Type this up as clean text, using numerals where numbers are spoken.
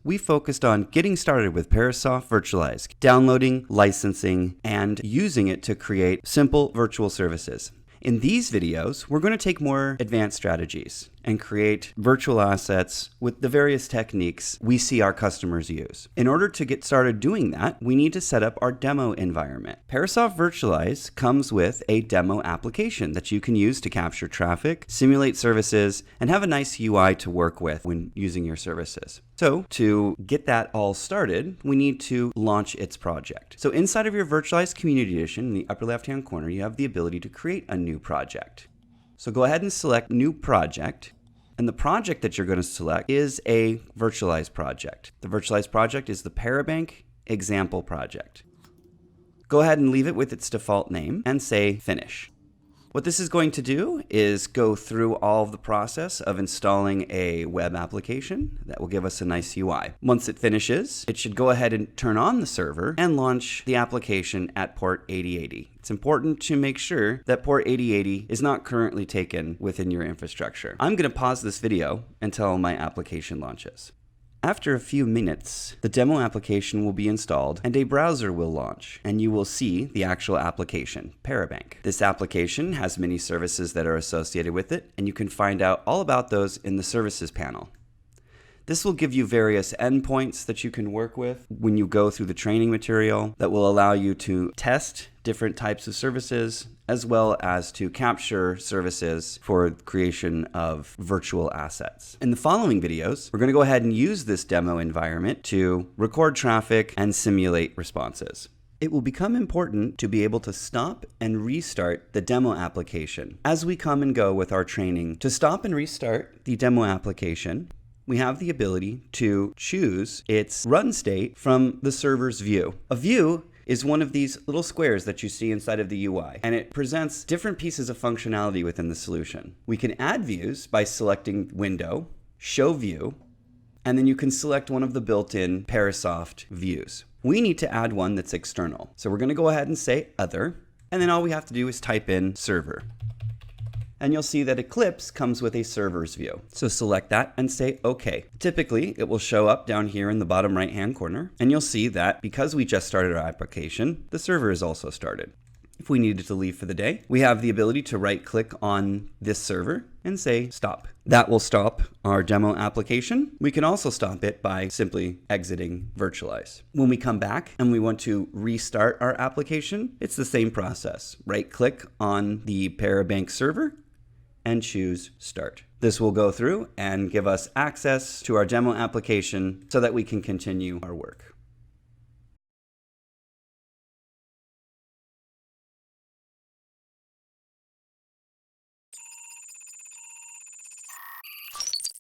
we focused on getting started with Parasoft Virtualize, downloading, licensing, and using it to create simple virtual services. In these videos, we're going to take more advanced strategies and create virtual assets with the various techniques we see our customers use. In order to get started doing that, we need to set up our demo environment. Parasoft Virtualize comes with a demo application that you can use to capture traffic, simulate services, and have a nice UI to work with when using your services. So to get that all started, we need to launch its project. So inside of your Virtualized Community Edition, in the upper left-hand corner, you have the ability to create a new project. So go ahead and select New Project. And the project that you're going to select is a virtualized project. The virtualized project is the ParaBank example project. Go ahead and leave it with its default name and say Finish. What this is going to do is go through all of the process of installing a web application that will give us a nice UI. Once it finishes, it should go ahead and turn on the server and launch the application at port 8080. It's important to make sure that port 8080 is not currently taken within your infrastructure. I'm going to pause this video until my application launches. After a few minutes, the demo application will be installed and a browser will launch, and you will see the actual application, ParaBank. This application has many services that are associated with it, and you can find out all about those in the services panel. This will give you various endpoints that you can work with when you go through the training material that will allow you to test different types of services, as well as to capture services for creation of virtual assets. In the following videos, we're going to go ahead and use this demo environment to record traffic and simulate responses. It will become important to be able to stop and restart the demo application. As we come and go with our training, to stop and restart the demo application, we have the ability to choose its run state from the server's view. A view is one of these little squares that you see inside of the UI, and it presents different pieces of functionality within the solution. We can add views by selecting Window, Show View, and then you can select one of the built-in Parasoft views. We need to add one that's external. So we're going to go ahead and say Other, and then all we have to do is type in Server. And you'll see that Eclipse comes with a server's view. So select that and say OK. Typically, it will show up down here in the bottom right-hand corner, and you'll see that because we just started our application, the server is also started. If we needed to leave for the day, we have the ability to right-click on this server and say Stop. That will stop our demo application. We can also stop it by simply exiting Virtualize. When we come back and we want to restart our application, it's the same process. Right-click on the ParaBank server and choose Start. This will go through and give us access to our demo application so that we can continue our work.